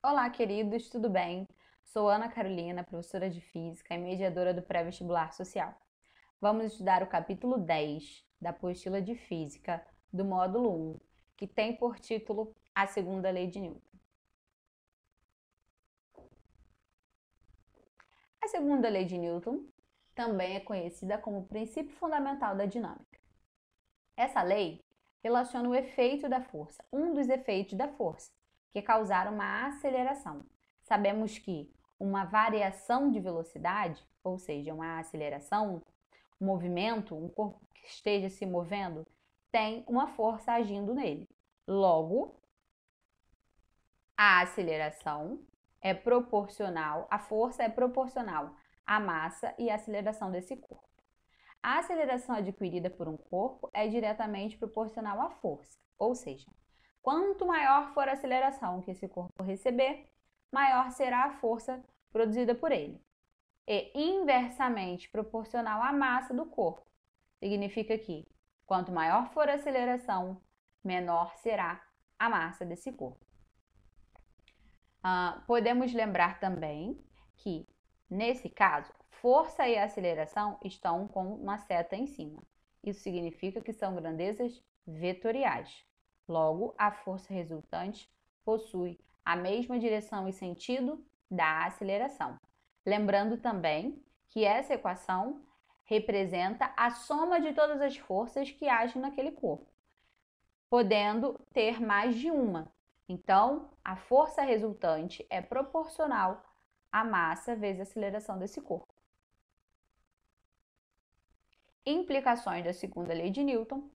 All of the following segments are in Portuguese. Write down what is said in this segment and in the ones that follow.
Olá, queridos, tudo bem? Sou Ana Carolina, professora de Física e mediadora do pré-vestibular social. Vamos estudar o capítulo 10 da apostila de Física do módulo 1, que tem por título A Segunda Lei de Newton. A segunda lei de Newton também é conhecida como princípio fundamental da dinâmica. Essa lei relaciona o efeito da força, um dos efeitos da força, que é causar uma aceleração. Sabemos que uma variação de velocidade, ou seja, uma aceleração, um movimento, um corpo que esteja se movendo, tem uma força agindo nele. Logo, a aceleração é proporcional, a força é proporcional à massa e à aceleração desse corpo. A aceleração adquirida por um corpo é diretamente proporcional à força, ou seja, quanto maior for a aceleração que esse corpo receber, maior será a força produzida por ele. E inversamente proporcional à massa do corpo. Significa que, quanto maior for a aceleração, menor será a massa desse corpo. Podemos lembrar também que, nesse caso, força e aceleração estão com uma seta em cima. Isso significa que são grandezas vetoriais. Logo, a força resultante possui a mesma direção e sentido da aceleração. Lembrando também que essa equação representa a soma de todas as forças que agem naquele corpo, podendo ter mais de uma. Então, a força resultante é proporcional à massa vezes a aceleração desse corpo. Implicações da segunda lei de Newton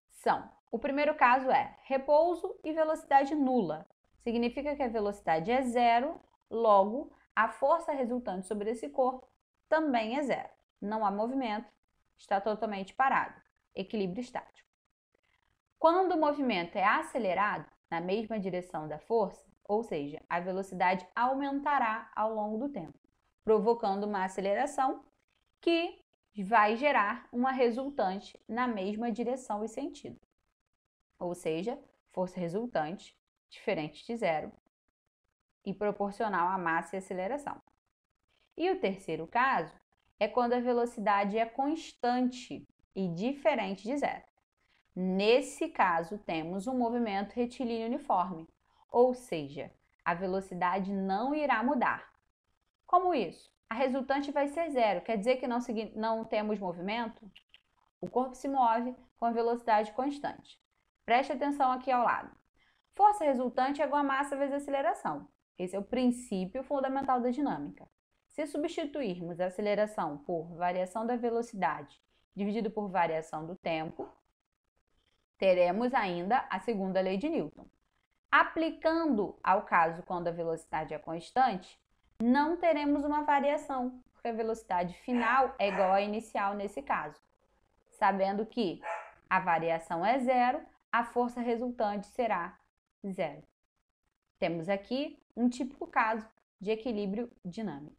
são: o primeiro caso é repouso e velocidade nula. Significa que a velocidade é zero, logo, a força resultante sobre esse corpo também é zero. Não há movimento, está totalmente parado. Equilíbrio estático. Quando o movimento é acelerado na mesma direção da força, ou seja, a velocidade aumentará ao longo do tempo, provocando uma aceleração que vai gerar uma resultante na mesma direção e sentido. Ou seja, força resultante diferente de zero e proporcional à massa e aceleração. E o terceiro caso é quando a velocidade é constante e diferente de zero. Nesse caso, temos um movimento retilíneo uniforme, ou seja, a velocidade não irá mudar. Como isso? A resultante vai ser zero, quer dizer que não temos movimento? O corpo se move com a velocidade constante. Preste atenção aqui ao lado. Força resultante é igual a massa vezes aceleração. Esse é o princípio fundamental da dinâmica. Se substituirmos a aceleração por variação da velocidade dividido por variação do tempo, teremos ainda a segunda lei de Newton. Aplicando ao caso quando a velocidade é constante, não teremos uma variação, porque a velocidade final é igual à inicial nesse caso. Sabendo que a variação é zero, a força resultante será zero. Temos aqui um típico caso de equilíbrio dinâmico.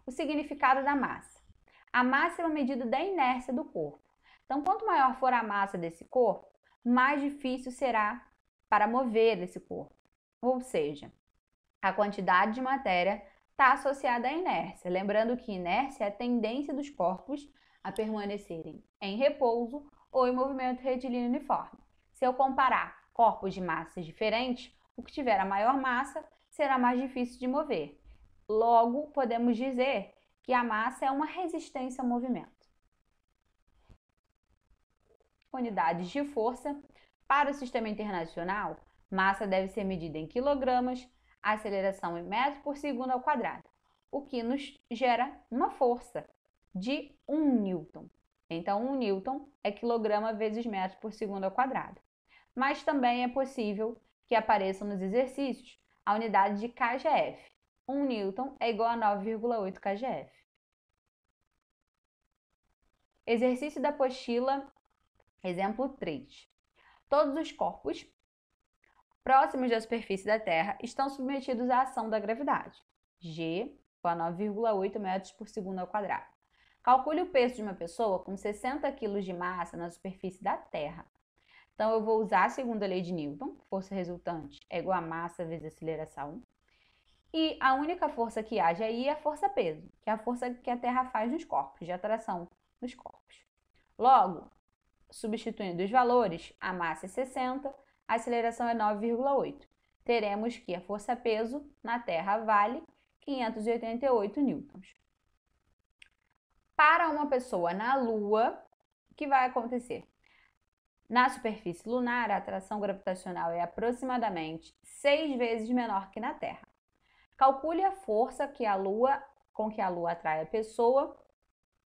O significado da massa. A massa é uma medida da inércia do corpo. Então, quanto maior for a massa desse corpo, mais difícil será para mover esse corpo. Ou seja, a quantidade de matéria está associada à inércia. Lembrando que inércia é a tendência dos corpos a permanecerem em repouso ou em movimento retilíneo uniforme. Se eu comparar corpos de massas diferentes, o que tiver a maior massa será mais difícil de mover. Logo, podemos dizer que a massa é uma resistência ao movimento. Unidades de força. Para o sistema internacional, massa deve ser medida em quilogramas, aceleração em metros por segundo ao quadrado, o que nos gera uma força de 1 newton. Então, 1 newton é quilograma vezes metros por segundo ao quadrado. Mas também é possível que apareçam nos exercícios a unidade de kgf. 1 newton é igual a 9,8 kgf. Exercício da apostila, exemplo 3. Todos os corpos próximos da superfície da Terra estão submetidos à ação da gravidade. G igual a 9,8 metros por segundo ao quadrado. Calcule o peso de uma pessoa com 60 kg de massa na superfície da Terra. Então, eu vou usar a segunda lei de Newton, força resultante é igual a massa vezes aceleração. E a única força que age aí é a força-peso, que é a força que a Terra faz nos corpos, de atração nos corpos. Logo, substituindo os valores, a massa é 60, a aceleração é 9,8. Teremos que a força-peso na Terra vale 588 newtons. Para uma pessoa na Lua, o que vai acontecer? Na superfície lunar, a atração gravitacional é aproximadamente 6 vezes menor que na Terra. Calcule a força com que a Lua atrai a pessoa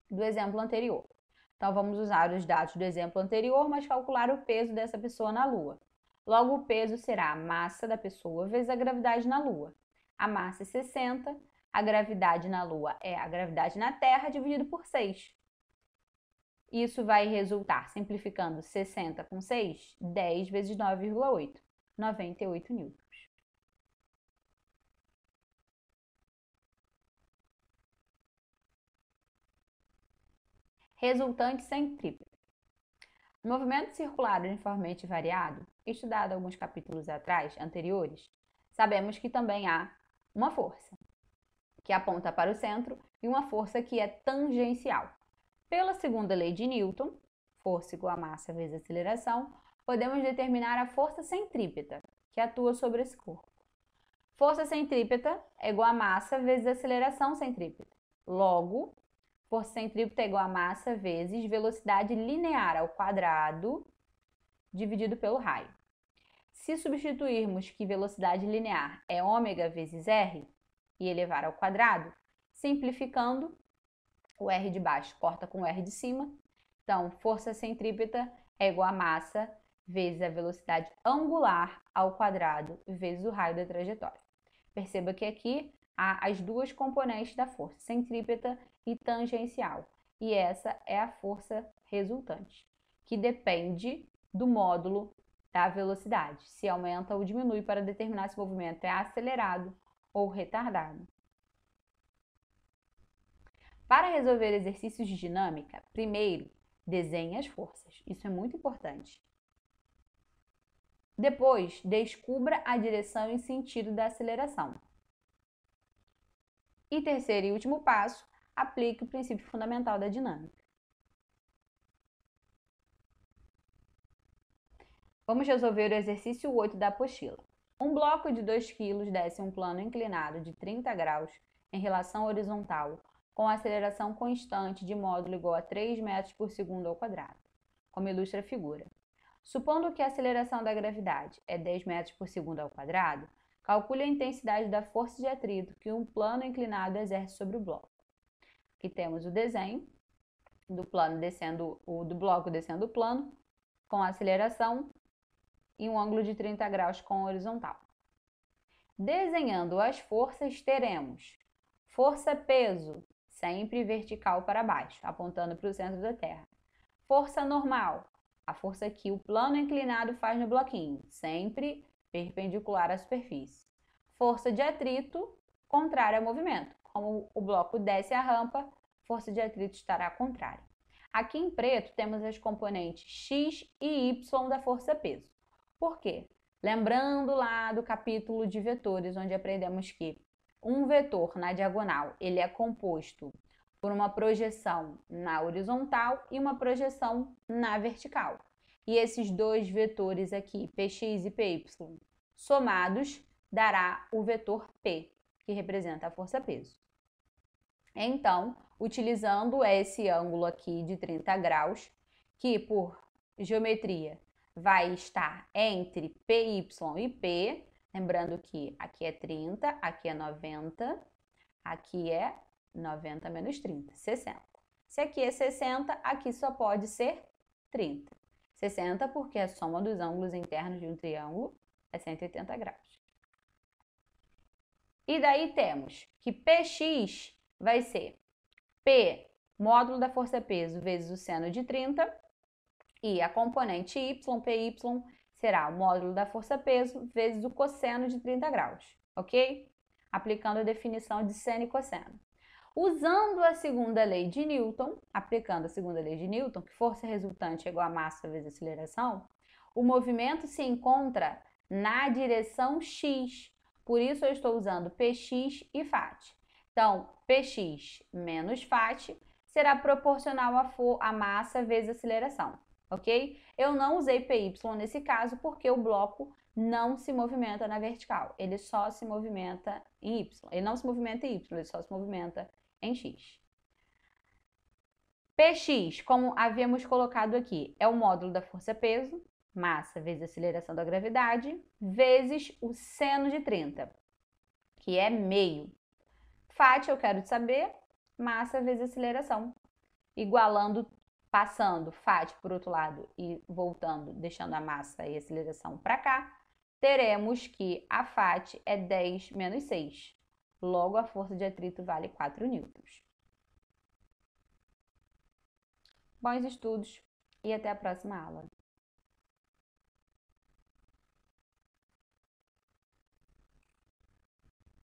do exemplo anterior. Então, vamos usar os dados do exemplo anterior, mas calcular o peso dessa pessoa na Lua. Logo, o peso será a massa da pessoa vezes a gravidade na Lua. A massa é 60, a gravidade na Lua é a gravidade na Terra dividido por 6. Isso vai resultar, simplificando 60 com 6, 10 vezes 9,8, 98 newtons. Resultante centrípeta. No movimento circular uniformemente variado, estudado alguns capítulos anteriores, sabemos que também há uma força, que aponta para o centro, e uma força que é tangencial. Pela segunda lei de Newton, força igual a massa vezes aceleração, podemos determinar a força centrípeta, que atua sobre esse corpo. Força centrípeta é igual a massa vezes aceleração centrípeta. Logo, força centrípeta é igual a massa vezes velocidade linear ao quadrado dividido pelo raio. Se substituirmos que velocidade linear é ômega vezes r e elevar ao quadrado, simplificando, o r de baixo corta com o r de cima. Então, força centrípeta é igual a massa vezes a velocidade angular ao quadrado vezes o raio da trajetória. Perceba que aqui há as duas componentes da força, centrípeta e tangencial. E essa é a força resultante, que depende do módulo da velocidade, se aumenta ou diminui para determinar se o movimento é acelerado ou retardado. Para resolver exercícios de dinâmica, primeiro, desenhe as forças. Isso é muito importante. Depois, descubra a direção e sentido da aceleração. E terceiro e último passo, aplique o princípio fundamental da dinâmica. Vamos resolver o exercício 8 da apostila. Um bloco de 2 kg desce um plano inclinado de 30 graus em relação horizontal, com aceleração constante de módulo igual a 3 metros por segundo ao quadrado, como ilustra a figura. Supondo que a aceleração da gravidade é 10 metros por segundo ao quadrado, calcule a intensidade da força de atrito que um plano inclinado exerce sobre o bloco. Aqui temos o desenho do bloco descendo o plano com aceleração e um ângulo de 30 graus com horizontal. Desenhando as forças, teremos força-peso, sempre vertical para baixo, apontando para o centro da Terra. Força normal, a força que o plano inclinado faz no bloquinho, sempre perpendicular à superfície. Força de atrito, contrária ao movimento. Como o bloco desce a rampa, força de atrito estará contrária. Aqui em preto temos as componentes x e y da força-peso. Por quê? Lembrando lá do capítulo de vetores, onde aprendemos que um vetor na diagonal ele é composto por uma projeção na horizontal e uma projeção na vertical. E esses dois vetores aqui, px e py, somados, dará o vetor P, que representa a força-peso. Então, utilizando esse ângulo aqui de 30 graus, que por geometria vai estar entre PY e P, lembrando que aqui é 30, aqui é 90, aqui é 90 menos 30, 60. Se aqui é 60, aqui só pode ser 30. 60 porque a soma dos ângulos internos de um triângulo é 180 graus. E daí temos que Px vai ser P, módulo da força-peso, vezes o seno de 30, e a componente y, Py, será o módulo da força-peso vezes o cosseno de 30 graus, ok? Aplicando a definição de seno e cosseno. Usando a segunda lei de Newton, aplicando a segunda lei de Newton, que força resultante é igual a massa vezes aceleração, o movimento se encontra na direção x, por isso eu estou usando Px e Φ. Então, Px menos Φ será proporcional à massa vezes a aceleração, ok? Eu não usei Py nesse caso porque o bloco não se movimenta na vertical, ele só se movimenta em y. Ele não se movimenta em y, ele só se movimenta em x. Px, como havíamos colocado aqui, é o módulo da força-peso, massa vezes a aceleração da gravidade, vezes o seno de 30, que é meio. Φ eu quero saber, massa vezes a aceleração. Igualando, passando Φ por outro lado e voltando, deixando a massa e a aceleração para cá, teremos que a Φ é 10 menos 6. Logo, a força de atrito vale 4 newtons. Bons estudos e até a próxima aula.